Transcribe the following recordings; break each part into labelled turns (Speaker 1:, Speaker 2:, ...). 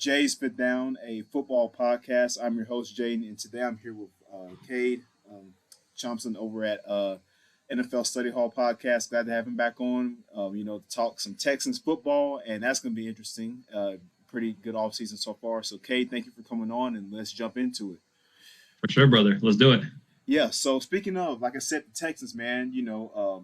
Speaker 1: Jay's Fit Down, a football podcast. I'm your host, Jay, and today I'm here with Cade Tjomsland over at NFL Study Hall podcast. Glad to have him back on, to talk some Texans football, and that's going to be interesting. Pretty good offseason so far. So, Cade, thank you for coming on, and let's jump into it.
Speaker 2: For sure, brother. Let's do it.
Speaker 1: Yeah, so speaking of, like I said, the Texans, man,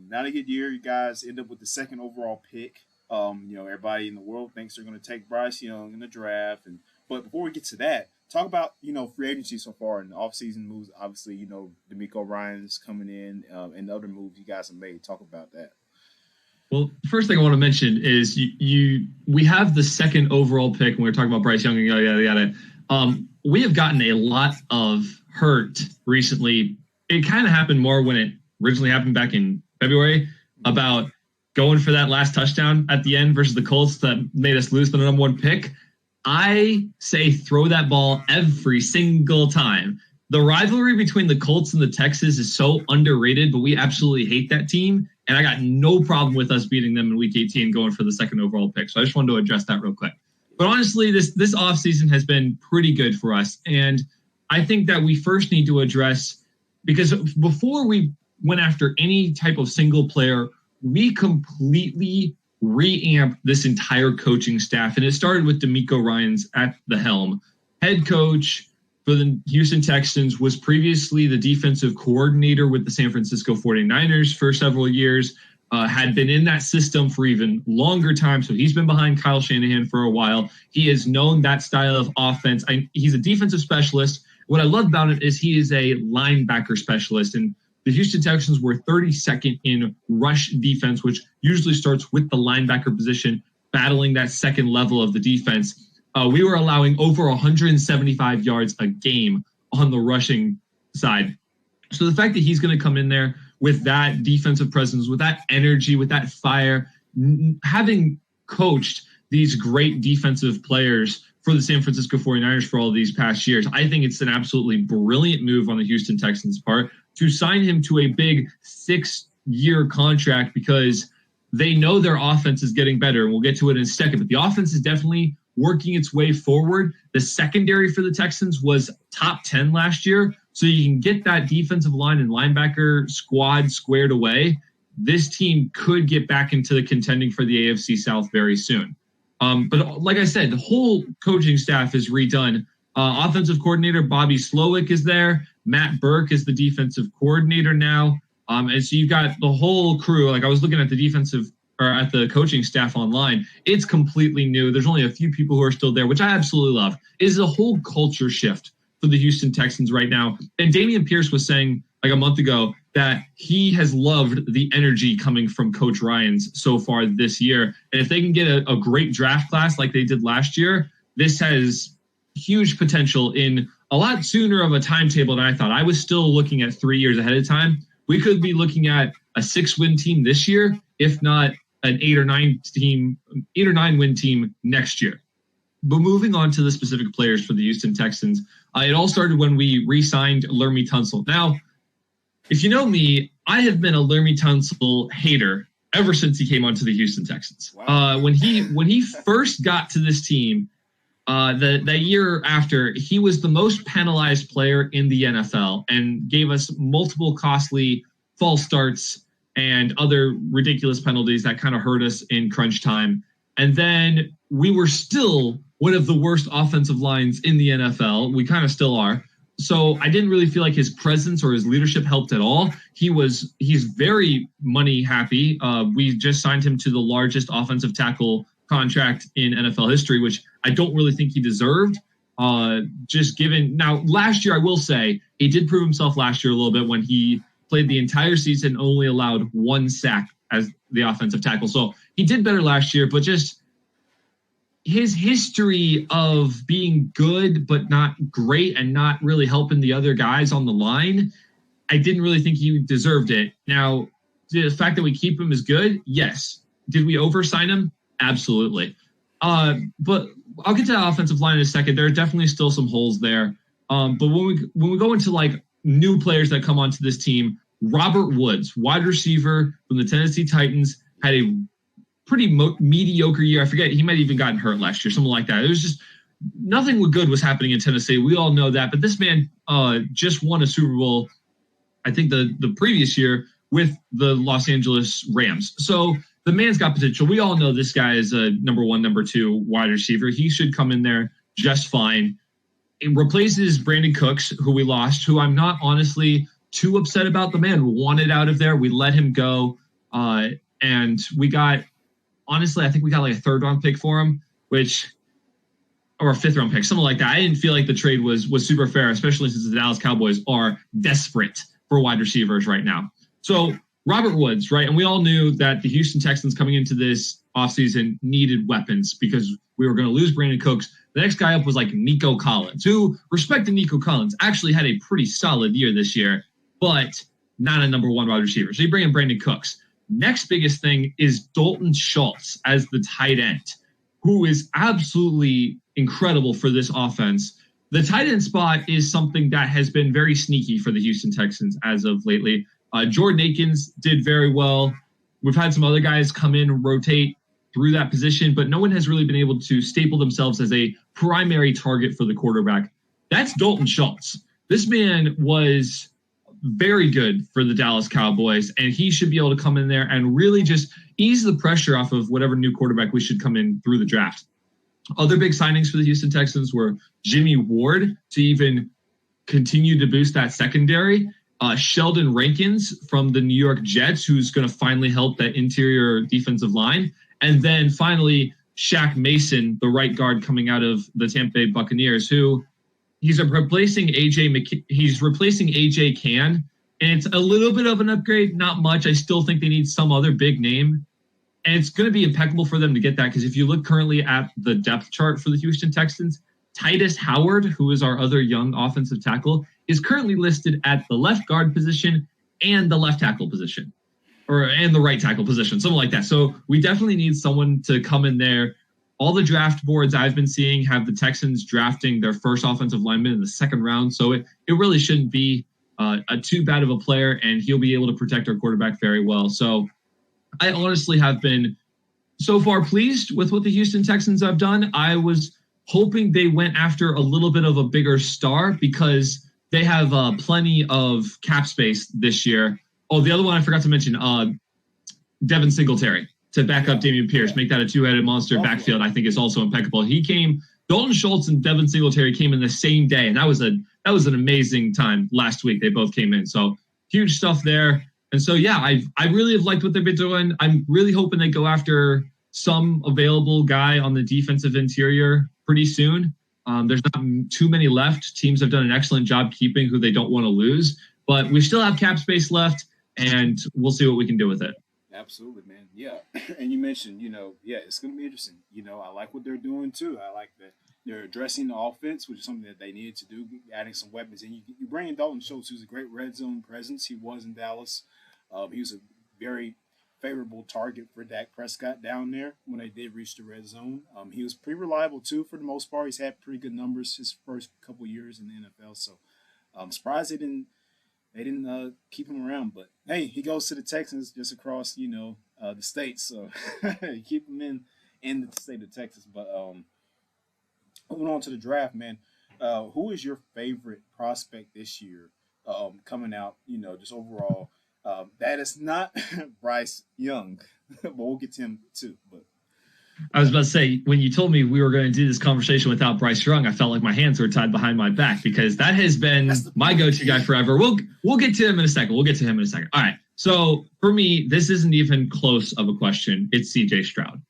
Speaker 1: not a good year. You guys end up with the second overall pick. Everybody in the world thinks they're going to take Bryce Young in the draft. But before we get to that, talk about, free agency so far and the offseason moves. Obviously, D'Amico Ryan's coming in and the other moves you guys have made. Talk about that.
Speaker 2: Well, the first thing I want to mention is we have the second overall pick, and we were talking about Bryce Young and yada. We have gotten a lot of hurt recently. It kind of happened more when it originally happened back in February about going for that last touchdown at the end versus the Colts that made us lose the number one pick. I say throw that ball every single time. The rivalry between the Colts and the Texans is so underrated, but we absolutely hate that team. And I got no problem with us beating them in Week 18 going for the second overall pick. So I just wanted to address that real quick. But honestly, this offseason has been pretty good for us. And I think that we first need to address, because before we went after any type of single player, we completely reamped this entire coaching staff. And it started with D'Amico Ryan's at the helm. Head coach for the Houston Texans, was previously the defensive coordinator with the San Francisco 49ers for several years, had been in that system for even longer time. So he's been behind Kyle Shanahan for a while. He has known that style of offense. He's a defensive specialist. What I love about it is he is a linebacker specialist. And the Houston Texans were 32nd in rush defense, which usually starts with the linebacker position, battling that second level of the defense. We were allowing over 175 yards a game on the rushing side. So the fact that he's going to come in there with that defensive presence, with that energy, with that fire, having coached these great defensive players for the San Francisco 49ers for all these past years, I think it's an absolutely brilliant move on the Houston Texans' part to sign him to a big 6-year contract, because they know their offense is getting better. And we'll get to it in a second, but the offense is definitely working its way forward. The secondary for the Texans was top 10 last year. So you can get that defensive line and linebacker squad squared away. This team could get back into the contending for the AFC South very soon. But like I said, the whole coaching staff is redone. Offensive coordinator Bobby Slowick is there. Matt Burke is the defensive coordinator now. And so you've got the whole crew. Like, I was looking at at the coaching staff online. It's completely new. There's only a few people who are still there, which I absolutely love. It is a whole culture shift for the Houston Texans right now. And Dameon Pierce was saying like a month ago that he has loved the energy coming from Coach Ryan's so far this year. And if they can get a great draft class like they did last year, this has huge potential in a lot sooner of a timetable than I thought. I was still looking at 3 years ahead of time. We could be looking at a 6-win team this year, if not an 8 or 9 win team next year. But moving on to the specific players for the Houston Texans, it all started when we re-signed Laremy Tunsil. Now, if you know me, I have been a Laremy Tunsil hater ever since he came onto the Houston Texans.
Speaker 1: Wow.
Speaker 2: When he first got to this team, the year after, he was the most penalized player in the NFL and gave us multiple costly false starts and other ridiculous penalties that kind of hurt us in crunch time. And then we were still one of the worst offensive lines in the NFL. We kind of still are. So I didn't really feel like his presence or his leadership helped at all. He's very money happy. We just signed him to the largest offensive tackle contract in NFL history, which I don't really think he deserved. Just given now, last year, I will say he did prove himself last year a little bit when he played the entire season, only allowed 1 sack as the offensive tackle. So he did better last year, but just his history of being good but not great and not really helping the other guys on the line, I didn't really think he deserved it. Now, the fact that we keep him is good, yes. Did we oversign him? Absolutely. But I'll get to the offensive line in a second. There are definitely still some holes there. But when we go into like new players that come onto this team, Robert Woods, wide receiver from the Tennessee Titans, had a pretty mediocre year. I forget, he might have even gotten hurt last year, something like that. It was just nothing good was happening in Tennessee. We all know that. But this man just won a Super Bowl, I think the previous year, with the Los Angeles Rams. So the man's got potential. We all know this guy is a number 1, number 2 wide receiver. He should come in there just fine. It replaces Brandon Cooks, who we lost, who I'm not honestly too upset about. The man wanted out of there. We let him go. And we got, honestly, I think we got like a 3rd-round pick for him, or a 5th-round pick, something like that. I didn't feel like the trade was super fair, especially since the Dallas Cowboys are desperate for wide receivers right now. So Robert Woods, right? And we all knew that the Houston Texans coming into this offseason needed weapons because we were going to lose Brandon Cooks. The next guy up was like Nico Collins, who, respect to Nico Collins, actually had a pretty solid year this year, but not a number 1 wide receiver. So you bring in Brandon Cooks. Next biggest thing is Dalton Schultz as the tight end, who is absolutely incredible for this offense. The tight end spot is something that has been very sneaky for the Houston Texans as of lately. Jordan Akins did very well. We've had some other guys come in and rotate through that position, but no one has really been able to staple themselves as a primary target for the quarterback. That's Dalton Schultz. This man was very good for the Dallas Cowboys, and he should be able to come in there and really just ease the pressure off of whatever new quarterback we should come in through the draft. Other big signings for the Houston Texans were Jimmy Ward to even continue to boost that secondary, Sheldon Rankins from the New York Jets, who's going to finally help that interior defensive line, and then finally Shaq Mason, the right guard coming out of the Tampa Bay Buccaneers, who he's replacing AJ Cann, and it's a little bit of an upgrade, not much. I still think they need some other big name. And it's going to be impeccable for them to get that, because if you look currently at the depth chart for the Houston Texans, Titus Howard, who is our other young offensive tackle, is currently listed at the left guard position and the left tackle position, and the right tackle position, something like that. So we definitely need someone to come in there. All the draft boards I've been seeing have the Texans drafting their first offensive lineman in the 2nd round. So it really shouldn't be too bad of a player, and he'll be able to protect our quarterback very well. So I honestly have been so far pleased with what the Houston Texans have done. I was hoping they went after a little bit of a bigger star because they have plenty of cap space this year. Oh, the other one I forgot to mention, Devin Singletary to back up Dameon Pierce, make that a 2-headed monster backfield, I think is also impeccable. Dalton Schultz and Devin Singletary came in the same day, and that was an amazing time last week. They both came in. So huge stuff there. And so, yeah, I really have liked what they've been doing. I'm really hoping they go after some available guy on the defensive interior pretty soon. There's not too many left. Teams have done an excellent job keeping who they don't want to lose. But we still have cap space left, and we'll see what we can do with it.
Speaker 1: Absolutely, man. Yeah. And you mentioned, it's going to be interesting. I like what they're doing, too. I like that they're addressing the offense, which is something that they needed to do, adding some weapons. And you bring in Dalton Schultz, who's a great red zone presence. He was in Dallas. He was a very favorable target for Dak Prescott down there when they did reach the red zone. He was pretty reliable, too, for the most part. He's had pretty good numbers his first couple years in the NFL. So I'm surprised they didn't keep him around. But, hey, he goes to the Texans just across, the state. So keep him in the state of Texas. But moving on to the draft, man, who is your favorite prospect this year coming out, just overall? That is not Bryce Young, but we'll get to him too. But
Speaker 2: I was about to say, when you told me we were going to do this conversation without Bryce Young, I felt like my hands were tied behind my back because that has been my go-to guy forever. We'll get to him in a second. All right. So for me, this isn't even close of a question. It's CJ Stroud.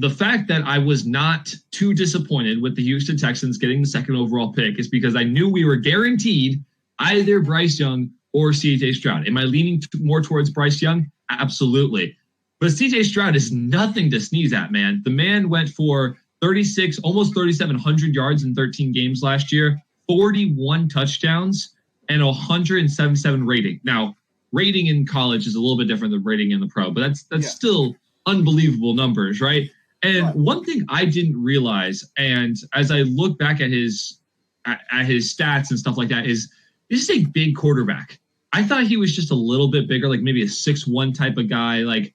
Speaker 2: The fact that I was not too disappointed with the Houston Texans getting the 2nd overall pick is because I knew we were guaranteed either Bryce Young or CJ Stroud. Am I leaning more towards Bryce Young? Absolutely. But CJ Stroud is nothing to sneeze at, man. The man went for 36, almost 3,700 yards in 13 games last year, 41 touchdowns, and 177 rating. Now, rating in college is a little bit different than rating in the pro, but that's still unbelievable numbers, right? And one thing I didn't realize, and as I look back at his stats and stuff like that, is this is a big quarterback. I thought he was just a little bit bigger, like maybe a 6'1" type of guy, like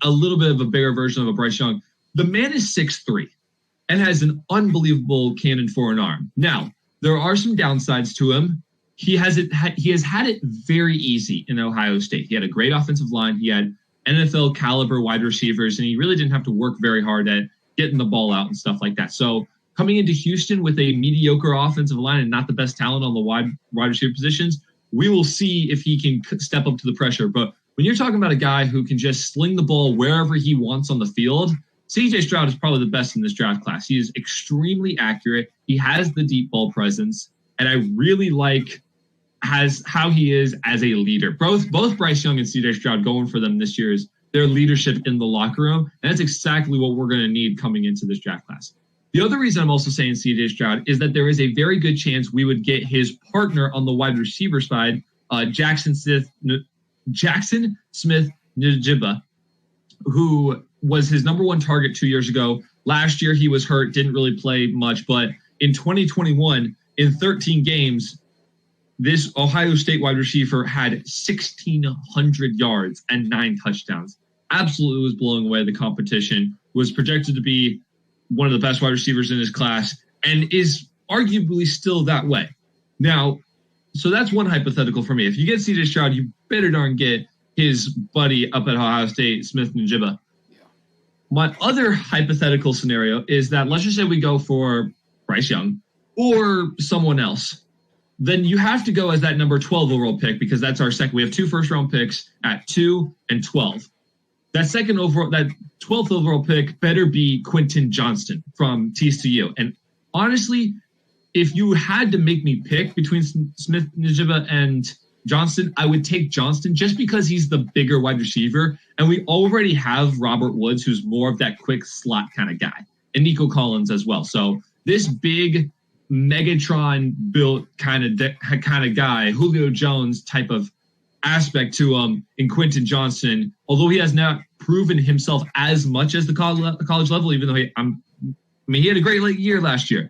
Speaker 2: a little bit of a bigger version of a Bryce Young. The man is 6'3". and has an unbelievable cannon for an arm. Now, there are some downsides to him. He has had it very easy in Ohio State. He had a great offensive line. He had NFL caliber wide receivers, and he really didn't have to work very hard at getting the ball out and stuff like that. So coming into Houston with a mediocre offensive line and not the best talent on the wide receiver positions, we will see if he can step up to the pressure. But when you're talking about a guy who can just sling the ball wherever he wants on the field, CJ Stroud is probably the best in this draft class. He is extremely accurate. He has the deep ball presence, and I really like how he is as a leader. Both Bryce Young and CJ Stroud going for them this year is their leadership in the locker room, and that's exactly what we're going to need coming into this draft class. The other reason I'm also saying CJ Stroud is that there is a very good chance we would get his partner on the wide receiver side, Jackson Smith-Njigba, who was his number one target 2 years ago. Last year he was hurt, didn't really play much, but in 2021, in 13 games, this Ohio State wide receiver had 1,600 yards and 9 touchdowns. Absolutely was blowing away the competition, was projected to be one of the best wide receivers in his class, and is arguably still that way. Now, so that's one hypothetical for me. If you get CJ Stroud, you better darn get his buddy up at Ohio State, Smith-Njigba. Yeah. My other hypothetical scenario is that let's just say we go for Bryce Young or someone else. Then you have to go as that number 12 overall pick because that's our second. We have 2 first-round picks at 2 and 12. That 12th overall pick better be Quentin Johnston from TCU. And honestly, if you had to make me pick between Smith-Njigba and Johnston, I would take Johnston just because he's the bigger wide receiver. And we already have Robert Woods, who's more of that quick slot kind of guy, and Nico Collins as well. So this big Megatron built kind of guy, Julio Jones type of aspect to him in Quentin Johnston, although he has not proven himself as much as the college level, even though he had a great late year last year.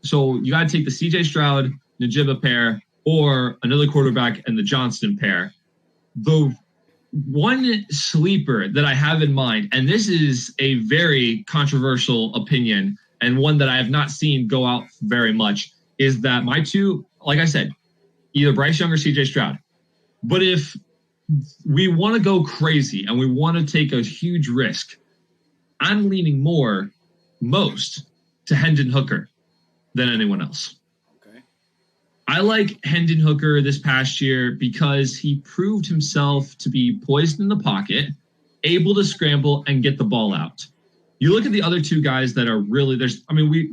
Speaker 2: So you got to take the CJ Stroud, Njigba pair, or another quarterback and the Johnston pair. The one sleeper that I have in mind, and this is a very controversial opinion and one that I have not seen go out very much, is that my two, like I said, either Bryce Young or CJ Stroud. But if we want to go crazy and we want to take a huge risk, I'm leaning most to Hendon Hooker than anyone else. Okay. I like Hendon Hooker this past year because he proved himself to be poised in the pocket, able to scramble and get the ball out. You look at the other two guys that are really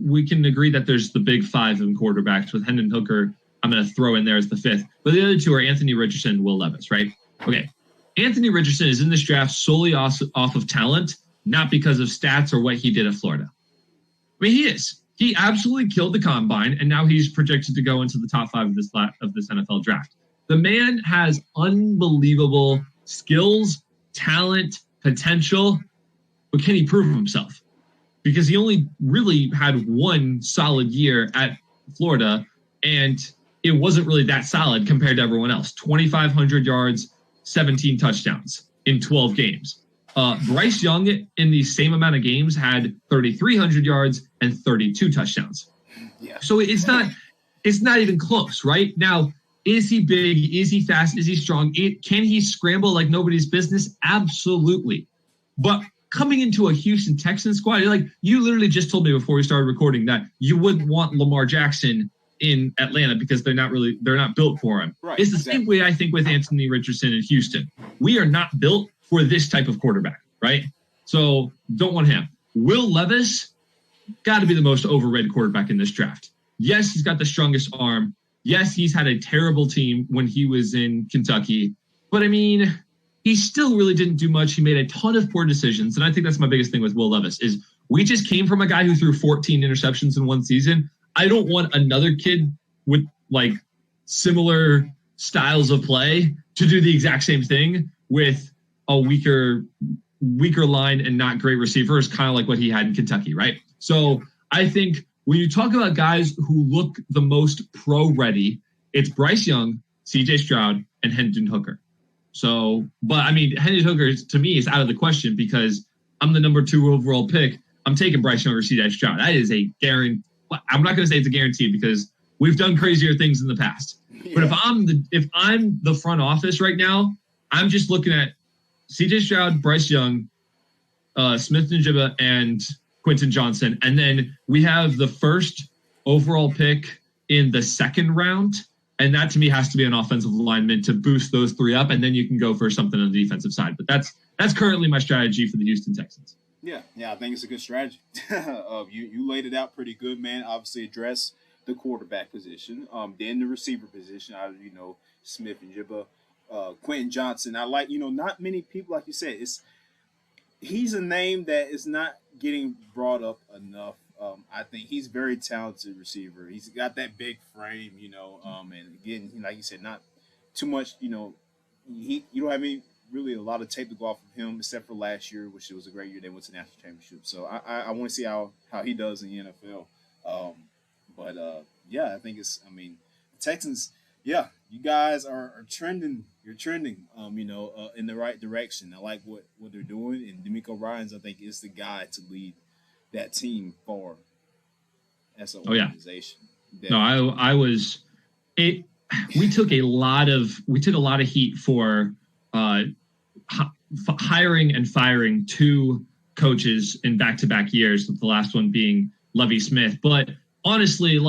Speaker 2: we can agree that there's the big 5 in quarterbacks with Hendon Hooker. I'm going to throw in there as the 5th. But the other two are Anthony Richardson and Will Levis, right? Okay. Anthony Richardson is in this draft solely off of talent, not because of stats or what he did at Florida. I mean, he is. He absolutely killed the combine, and now he's projected to go into the top 5 of this NFL draft. The man has unbelievable skills, talent, potential, but can he prove himself? Because he only really had one solid year at Florida, and it wasn't really that solid compared to everyone else. 2,500 yards, 17 touchdowns in 12 games. Bryce Young in the same amount of games had 3,300 yards and 32 touchdowns. Yeah. So it's not even close, right? Now, is he big? Is he fast? Is he strong? Can he scramble like nobody's business? Absolutely. But coming into a Houston Texans squad, you literally just told me before we started recording that you wouldn't want Lamar Jackson in Atlanta because they're not built for him. Right, it's the same way I think with Anthony Richardson in Houston. We are not built for this type of quarterback, right? So don't want him. Will Levis, got to be the most overrated quarterback in this draft. Yes, he's got the strongest arm. Yes, he's had a terrible team when he was in Kentucky. But I mean, he still really didn't do much. He made a ton of poor decisions. And I think that's my biggest thing with Will Levis is we just came from a guy who threw 14 interceptions in one season. I don't want another kid with similar styles of play to do the exact same thing with a weaker line and not great receivers, kind of like what he had in Kentucky, right? So I think when you talk about guys who look the most pro-ready, it's Bryce Young, CJ Stroud, and Hendon Hooker. So, but I mean, Hendon Hooker to me is out of the question because I'm the number 2 overall pick. I'm taking Bryce Young or CJ Stroud. That is a guarantee. I'm not going to say it's a guarantee because we've done crazier things in the past. Yeah. But if I'm the front office right now, I'm just looking at CJ Stroud, Bryce Young, Smith-Njigba, and Quentin Johnson. And then we have the first overall pick in the second round. And that, to me, has to be an offensive lineman to boost those three up. And then you can go for something on the defensive side. But that's currently my strategy for the Houston Texans.
Speaker 1: Yeah, I think it's a good strategy. You laid it out pretty good, man. Obviously, address the quarterback position, then the receiver position. Smith-Njigba, Quentin Johnson. I like, not many people, like you said, he's a name that is not getting brought up enough. I think he's a very talented receiver. He's got that big frame, and again, like you said, not too much, you don't have really a lot of tape to go off of him, except for last year, which was a great year. They went to the national championship. So I want to see how he does in the NFL. I think the Texans, you guys are trending. You're trending, in the right direction. I like what they're doing. And DeMeco Ryans, I think, is the guy to lead that team forward as an organization.
Speaker 2: No, we took a lot of heat for hiring and firing two coaches in back-to-back years, with the last one being Lovie Smith. But honestly,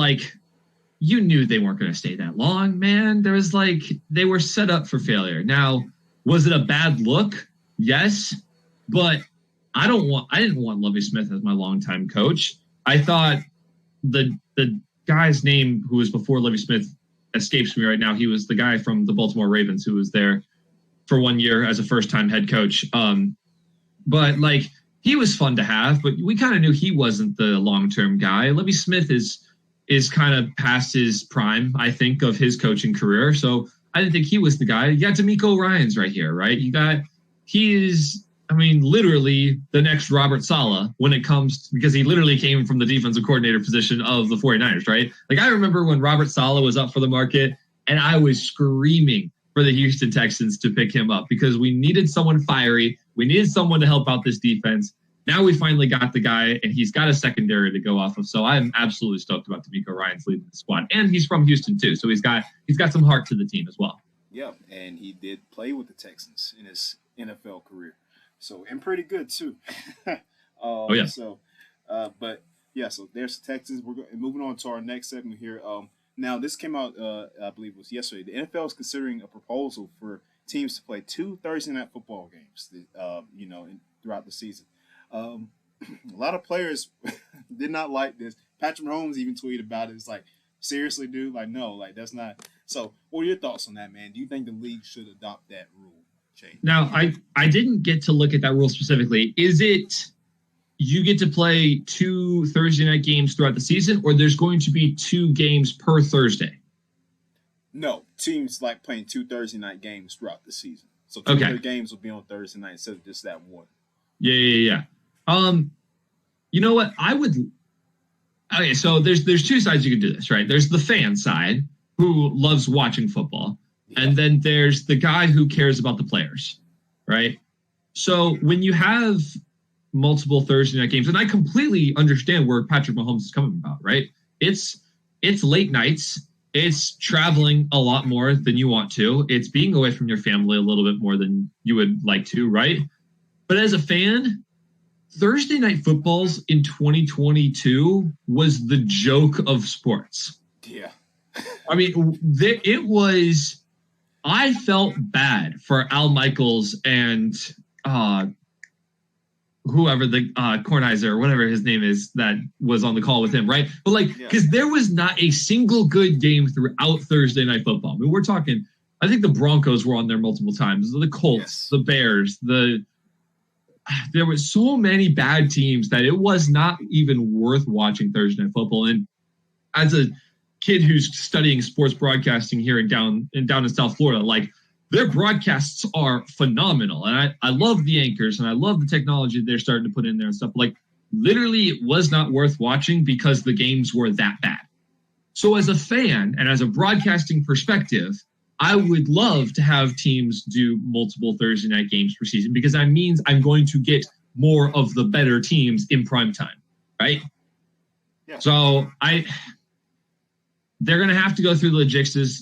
Speaker 2: you knew they weren't going to stay that long, man. They were set up for failure. Now, was it a bad look? Yes, but I didn't want Lovie Smith as my longtime coach. I thought the guy's name who was before Lovie Smith escapes me right now. He was the guy from the Baltimore Ravens who was there for 1 year as a first-time head coach. But he was fun to have, but we kind of knew he wasn't the long-term guy. Lovie Smith is kind of past his prime, I think, of his coaching career. So I didn't think he was the guy. You got DeMeco Ryans right here, right? He is literally the next Robert Saleh when it comes because he literally came from the defensive coordinator position of the 49ers, right? I remember when Robert Saleh was up for the market and I was screaming for the Houston Texans to pick him up because we needed someone fiery. We needed someone to help out this defense. Now we finally got the guy, and he's got a secondary to go off of. So I'm absolutely stoked about DeMeco Ryans leading the squad, and he's from Houston too, so he's got some heart to the team as well.
Speaker 1: Yeah, and he did play with the Texans in his NFL career, and pretty good too. So there's the Texans. We're moving on to our next segment here. Now this came out, I believe it was yesterday. The NFL is considering a proposal for teams to play 2 Thursday night football games, throughout the season. A lot of players did not like this. Patrick Mahomes even tweeted about it. It's seriously, dude? No, that's not. So what are your thoughts on that, man? Do you think the league should adopt that rule change?
Speaker 2: Now, I didn't get to look at that rule specifically. Is it you get to play 2 Thursday night games throughout the season, or there's going to be 2 games per Thursday?
Speaker 1: No, teams like playing 2 Thursday night games throughout the season. So 2 of their games will be on Thursday night instead of just that one. Yeah.
Speaker 2: You know what? Okay, so there's 2 sides you can do this, right? There's the fan side who loves watching football, and then there's the guy who cares about the players, right? So when you have multiple Thursday night games, and I completely understand where Patrick Mahomes is coming about, right? It's late nights. It's traveling a lot more than you want to. It's being away from your family a little bit more than you would like to, right? But as a fan, Thursday night footballs in 2022 was the joke of sports.
Speaker 1: Yeah.
Speaker 2: I felt bad for Al Michaels and whoever the Kornheiser or whatever his name is that was on the call with him, right? But because there was not a single good game throughout Thursday night football. We're talking, I think the Broncos were on there multiple times, the Colts, the Bears, there were so many bad teams that it was not even worth watching Thursday night football. And as a kid who's studying sports broadcasting here down in South Florida, their broadcasts are phenomenal. And I love the anchors and I love the technology they're starting to put in there and stuff. Literally it was not worth watching because the games were that bad. So as a fan and as a broadcasting perspective, I would love to have teams do multiple Thursday night games per season because that means I'm going to get more of the better teams in prime time, right?
Speaker 1: Yeah.
Speaker 2: So they're going to have to go through the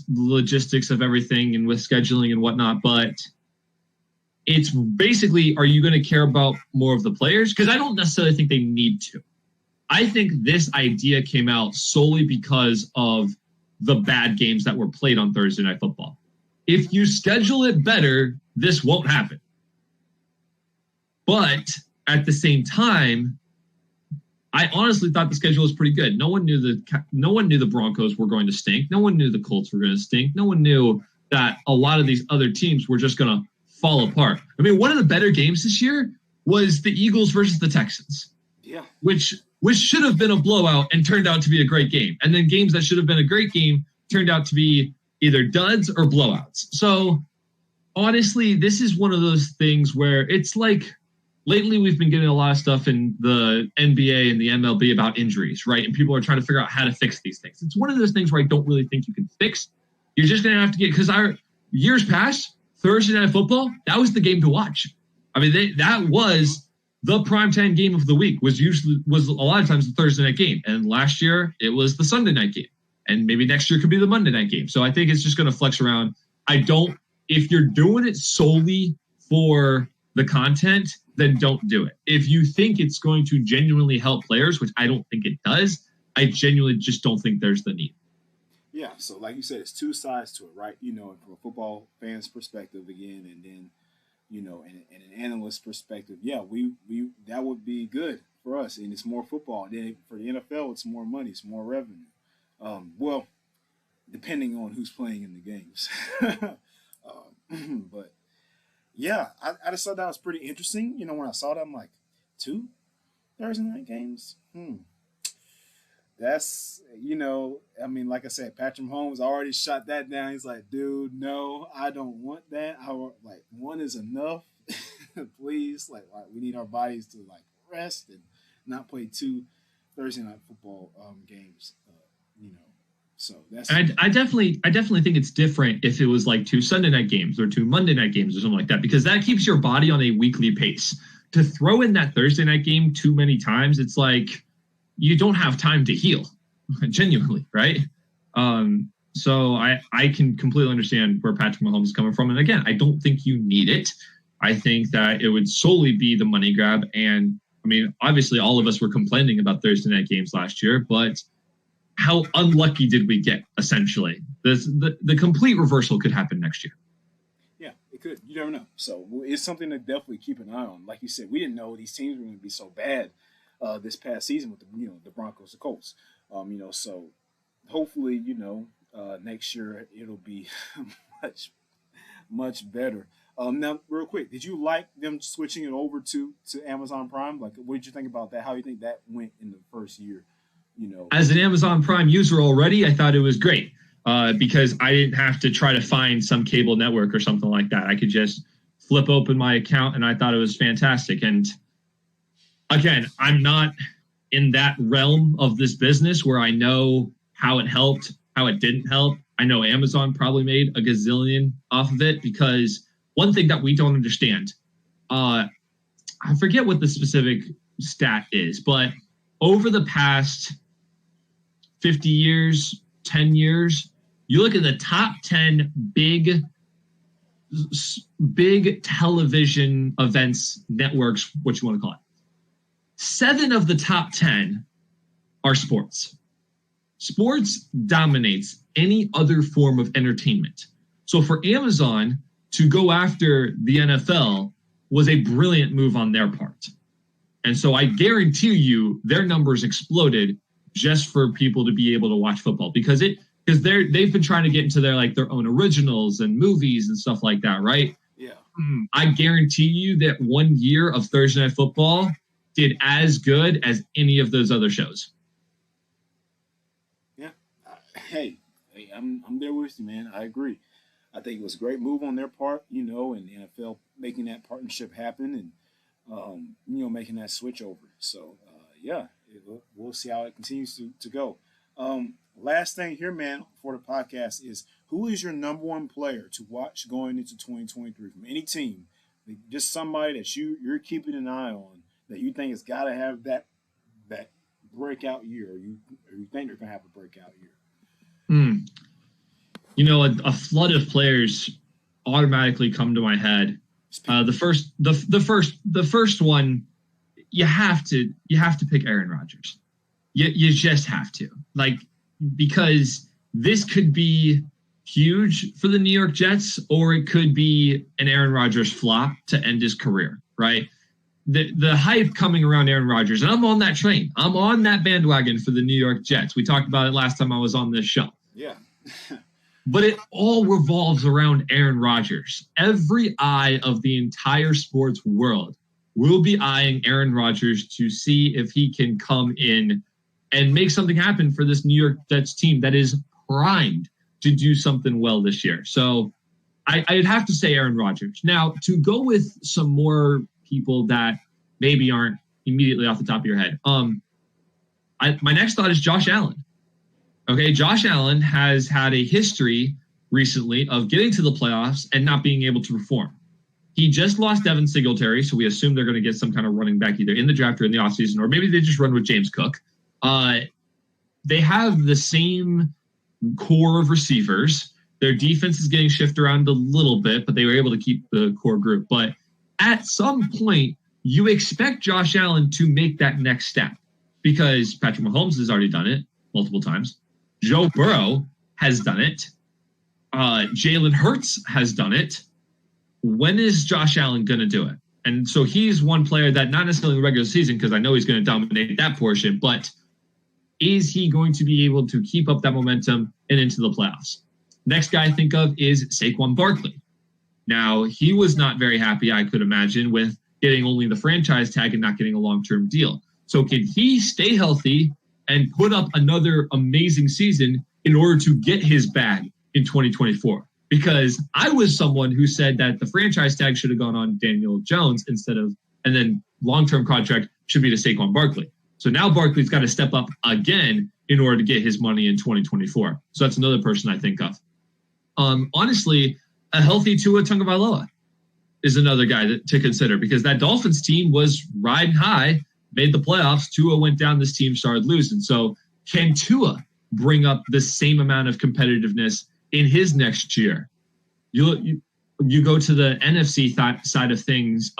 Speaker 2: logistics of everything and with scheduling and whatnot, but it's basically, are you going to care about more of the players? Because I don't necessarily think they need to. I think this idea came out solely because of the bad games that were played on Thursday Night Football. If you schedule it better, this won't happen. But at the same time, I honestly thought the schedule was pretty good. No one knew the Broncos were going to stink. No one knew the Colts were going to stink. No one knew that a lot of these other teams were just going to fall apart. I mean, one of the better games this year was the Eagles versus the Texans.
Speaker 1: Yeah.
Speaker 2: Which should have been a blowout and turned out to be a great game. And then games that should have been a great game turned out to be either duds or blowouts. So honestly, this is one of those things where it's like, lately we've been getting a lot of stuff in the NBA and the MLB about injuries, right? And people are trying to figure out how to fix these things. It's one of those things where I don't really think you can fix. You're just going to have to because our years past, Thursday Night Football, that was the game to watch. I mean, that was the primetime game of the week, was a lot of times the Thursday night game. And last year it was the Sunday night game. And maybe next year could be the Monday night game. So I think it's just going to flex around. If you're doing it solely for the content, then don't do it. If you think it's going to genuinely help players, which I don't think it does, I genuinely just don't think there's the need.
Speaker 1: Yeah, so like you said, it's two sides to it, right? From a football fan's perspective again, and then, in an analyst perspective, yeah, we that would be good for us, and it's more football. Then for the NFL, it's more money, it's more revenue. Well, depending on who's playing in the games. But yeah, I just thought that was pretty interesting. When I saw that, I'm like, 2 Thursday night games? That's, like I said, Patrick Mahomes already shot that down. He's like, dude, no, I don't want that. One is enough. Please. We need our bodies to, rest and not play 2 Thursday night football games, So that's.
Speaker 2: I definitely think it's different if it was like 2 Sunday night games or 2 Monday night games or something like that, because that keeps your body on a weekly pace. To throw in that Thursday night game too many times, it's like you don't have time to heal, genuinely, right? So I can completely understand where Patrick Mahomes is coming from. And again, I don't think you need it. I think that it would solely be the money grab. And I mean, obviously all of us were complaining about Thursday night games last year, but how unlucky did we get, essentially? The complete reversal could happen next year.
Speaker 1: Yeah, it could. You never know. So it's something to definitely keep an eye on. Like you said, we didn't know these teams were going to be so bad this past season with the Broncos, the Colts. So hopefully, next year it'll be much, much better. Now, real quick, did you like them switching it over to Amazon Prime? What did you think about that? How do you think that went in the first year?
Speaker 2: As an Amazon Prime user already, I thought it was great because I didn't have to try to find some cable network or something like that. I could just flip open my account, and I thought it was fantastic. And again, I'm not in that realm of this business where I know how it helped, how it didn't help. I know Amazon probably made a gazillion off of it, because one thing that we don't understand, I forget what the specific stat is, but over the past 50 years, 10 years, you look at the top 10 big television events, networks, what you want to call it. 7 of the top 10 are sports. Sports dominates any other form of entertainment. So for Amazon to go after the NFL was a brilliant move on their part. And so I guarantee you their numbers exploded just for people to be able to watch football, because they've been trying to get into their own originals and movies and stuff like that, right?
Speaker 1: Yeah.
Speaker 2: I guarantee you that 1 year of Thursday Night Football did as good as any of those other shows.
Speaker 1: Yeah. Hey, I'm there with you, man. I agree. I think it was a great move on their part, and the NFL making that partnership happen and, making that switch over. So, yeah, we'll see how it continues to go. Last thing here, man, for the podcast is, who is your number one player to watch going into 2023 from any team? Just somebody that you're keeping an eye on that you think has got to have that breakout year, or you think they're going to have a breakout year?
Speaker 2: You know, a flood of players automatically come to my head. The first one, you have to pick Aaron Rodgers. You just have to, like, because this could be huge for the New York Jets, or it could be an Aaron Rodgers flop to end his career, right? The hype coming around Aaron Rodgers, and I'm on that train. I'm on that bandwagon for the New York Jets. We talked about it last time I was on this show.
Speaker 1: Yeah.
Speaker 2: But it all revolves around Aaron Rodgers. Every eye of the entire sports world will be eyeing Aaron Rodgers to see if he can come in and make something happen for this New York Jets team that is primed to do something well this year. So I'd have to say Aaron Rodgers. Now, to go with some more people that maybe aren't immediately off the top of your head, my next thought is Josh Allen. Okay, Josh Allen has had a history recently of getting to the playoffs and not being able to perform. He just lost Devin Singletary, so we assume they're going to get some kind of running back either in the draft or in the offseason, or maybe they just run with James Cook. They have the same core of receivers. Their defense is getting shifted around a little bit, but they were able to keep the core group. But at some point, you expect Josh Allen to make that next step because Patrick Mahomes has already done it multiple times. Joe Burrow has done it. Jalen Hurts has done it. When is Josh Allen going to do it? And so he's one player that not necessarily in the regular season, because I know he's going to dominate that portion, but is he going to be able to keep up that momentum and into the playoffs? Next guy I think of is Saquon Barkley. Now, he was not very happy, I could imagine, with getting only the franchise tag and not getting a long-term deal. So can he stay healthy and put up another amazing season in order to get his bag in 2024? Because I was someone who said that the franchise tag should have gone on Daniel Jones and then long-term contract should be to Saquon Barkley. So now Barkley's got to step up again in order to get his money in 2024. So that's another person I think of. Honestly, a healthy Tua Tagovailoa is another guy to consider, because that Dolphins team was riding high, made the playoffs. Tua went down, this team started losing. So can Tua bring up the same amount of competitiveness in his next year? You go to the NFC side of things.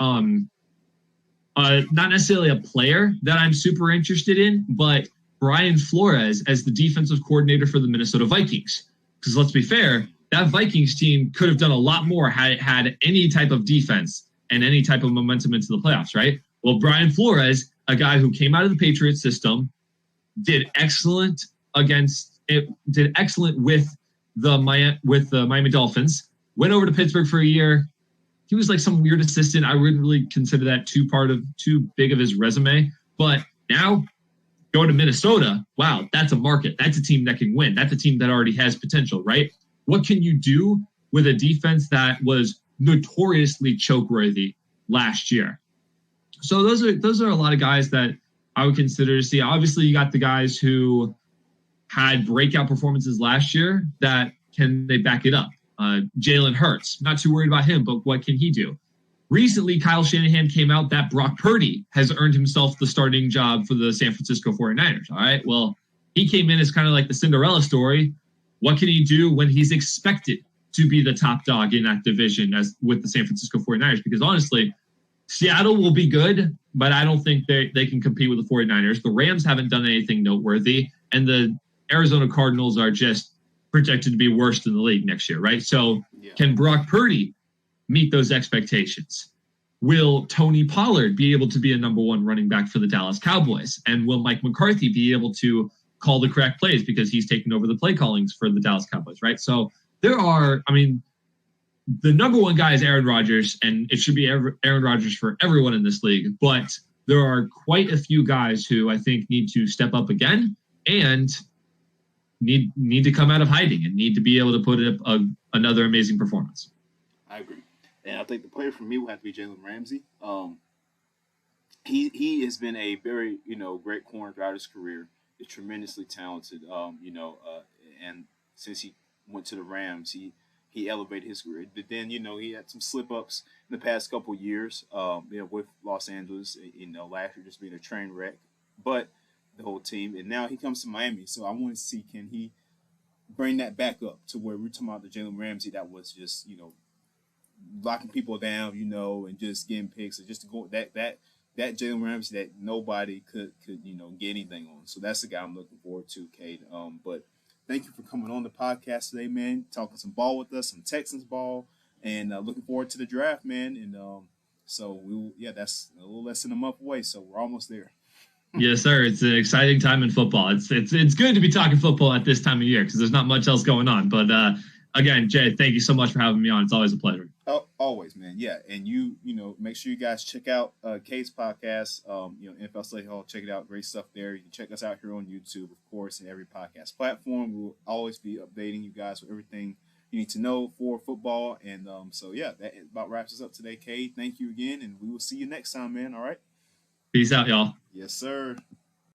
Speaker 2: Not necessarily a player that I'm super interested in, but Brian Flores as the defensive coordinator for the Minnesota Vikings. Because let's be fair, that Vikings team could have done a lot more had it had any type of defense and any type of momentum into the playoffs, right? Well, Brian Flores, a guy who came out of the Patriots system, did excellent with the Miami Dolphins, went over to Pittsburgh for a year. He was like some weird assistant. I wouldn't really consider that too big of his resume. But now going to Minnesota, wow, that's a market. That's a team that can win. That's a team that already has potential, right? What can you do with a defense that was notoriously choke-worthy last year? So those are a lot of guys that I would consider to see. Obviously, you got the guys who had breakout performances last year that can they back it up? Jalen Hurts, not too worried about him, but what can he do? Recently, Kyle Shanahan came out that Brock Purdy has earned himself the starting job for the San Francisco 49ers. All right, well, he came in as kind of like the Cinderella story. What can he do when he's expected to be the top dog in that division as with the San Francisco 49ers? Because honestly, Seattle will be good, but I don't think they can compete with the 49ers. The Rams haven't done anything noteworthy, and the Arizona Cardinals are just projected to be worst in the league next year, right? So Can Brock Purdy meet those expectations? Will Tony Pollard be able to be a number one running back for the Dallas Cowboys? And will Mike McCarthy be able to call the correct plays because he's taken over the play callings for the Dallas Cowboys, right? So the number one guy is Aaron Rodgers, and it should be Aaron Rodgers for everyone in this league. But there are quite a few guys who I think need to step up again and need to come out of hiding and need to be able to put up another amazing performance.
Speaker 1: I agree. And I think the player for me will have to be Jalen Ramsey. He has been a very, great corner throughout his career. He's tremendously talented, and since he went to the Rams, he he elevated his career. But then, he had some slip ups in the past couple of years, with Los Angeles, last year just being a train wreck. But the whole team, and now he comes to Miami. So I want to see, can he bring that back up to where we're talking about the Jalen Ramsey that was just, locking people down, and just getting picks, and just to go that Jalen Ramsey that nobody could get anything on. So that's the guy I'm looking forward to, Cade. But thank you for coming on the podcast today, man. Talking some ball with us, some Texans ball, and looking forward to the draft, man. And so that's a little less than a month away, so we're almost there.
Speaker 2: Yes, sir. It's an exciting time in football. It's good to be talking football at this time of year because there's not much else going on. But again, Jay, thank you so much for having me on. It's always a pleasure.
Speaker 1: Oh, always, man. Yeah, and make sure you guys check out Cade's podcast. NFL Slate Hall. Check it out. Great stuff there. You can check us out here on YouTube, of course, and every podcast platform. We'll always be updating you guys with everything you need to know for football. And that about wraps us up today, Cade. Thank you again, and we will see you next time, man. All right.
Speaker 2: Peace out, y'all.
Speaker 1: Yes, sir.